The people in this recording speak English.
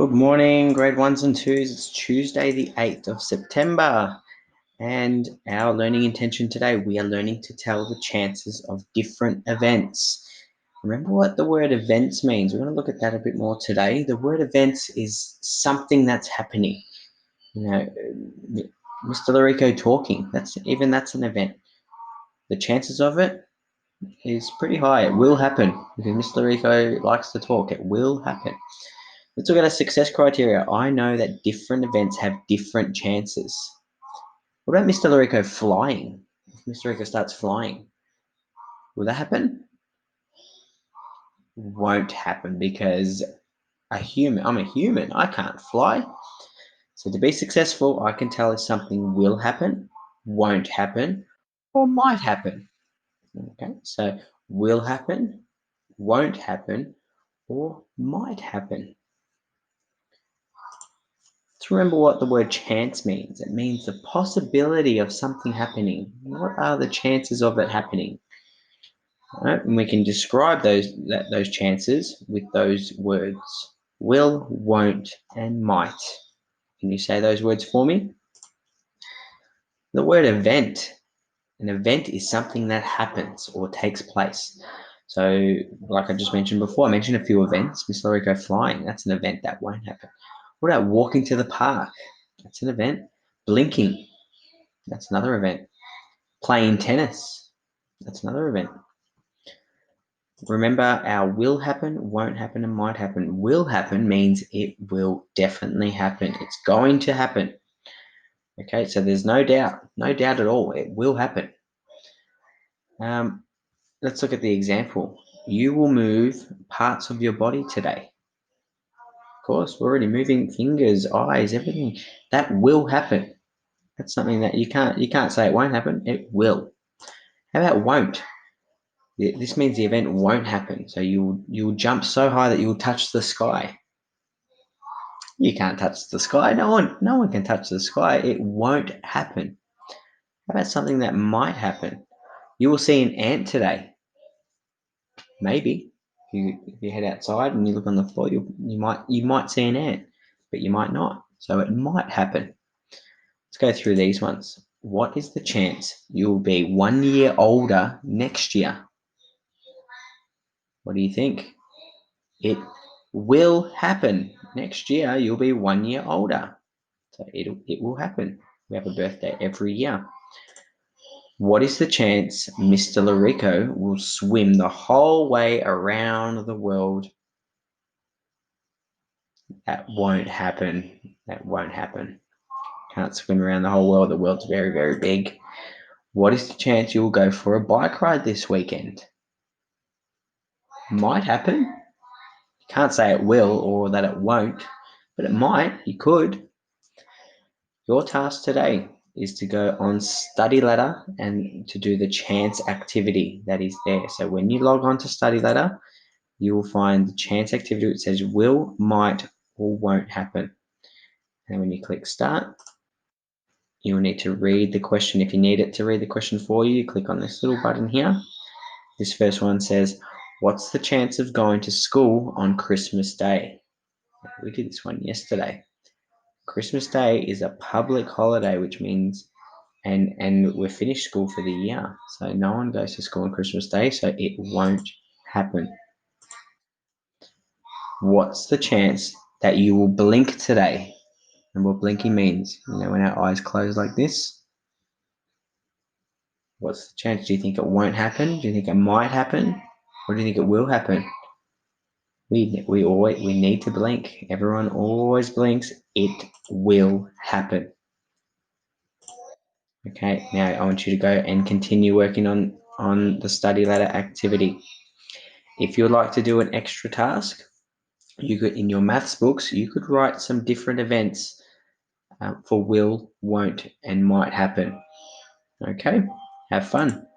Good morning, grade 1s and 2s. It's Tuesday, the 8th of September. And our learning intention today, we are learning to tell the chances of different events. Remember what the word events means. We're going to look at that a bit more today. The word events is something that's happening. Mr. Larico talking, that's an event. The chances of it is pretty high. It will happen because Mr. Larico likes to talk. It will happen. Let's look at our success criteria. I know that different events have different chances. What about Mr. Larico flying? If Mr. Larico starts flying, will that happen? Won't happen because I'm a human. I can't fly. So to be successful, I can tell if something will happen, won't happen, or might happen. Okay, so will happen, won't happen, or might happen. To remember what the word chance means. It means the possibility of something happening. What are the chances of it happening? Right? And we can describe those chances with those words: will, won't, and might. Can you say those words for me? The word event. An event is something that happens or takes place. So, like I just mentioned before, I mentioned a few events. Miss Lorico flying, that's an event that won't happen. What about walking to the park? That's an event. Blinking, that's another event. Playing tennis, that's another event. Remember, our will happen, won't happen, and might happen. Will happen means it will definitely happen. It's going to happen. Okay, so there's no doubt at all. It will happen. Let's look at the example. You will move parts of your body today. Of course, we're already moving fingers, eyes, everything. That will happen. That's something that you can't say it won't happen. It will. How about won't? This means the event won't happen. So you'll jump so high that you'll touch the sky. You can't touch the sky. No one can touch the sky. It won't happen. How about something that might happen? You will see an ant today. Maybe. If you head outside and you look on the floor, you might see an ant, but you might not. So it might happen. Let's go through these ones. What is the chance you'll be 1 year older next year? What do you think? It will happen. Next year, you'll be 1 year older. So it will happen. We have a birthday every year. What is the chance Mr. Larico will swim the whole way around the world? That won't happen. That won't happen. Can't swim around the whole world. The world's very, very big. What is the chance you'll go for a bike ride this weekend? Might happen. Can't say it will or that it won't, but it might. You could. Your task today is to go on Study Ladder and to do the chance activity that is there. So when you log on to Study Ladder, you will find the chance activity which says will, might, or won't happen. And when you click Start, you will need to read the question. If you need it to read the question for you, click on this little button here. This first one says, what's the chance of going to school on Christmas Day? We did this one yesterday. Christmas Day is a public holiday, which means, and we're finished school for the year. So no one goes to school on Christmas Day, so it won't happen. What's the chance that you will blink today? And what blinking means, when our eyes close like this. What's the chance? Do you think it won't happen? Do you think it might happen? Or do you think it will happen? We need to blink. Everyone always blinks. It will happen. Okay, now I want you to go and continue working on the study ladder activity. If you would like to do an extra task, you could, in your maths books, you could write some different events for will, won't, and might happen. Okay, have fun.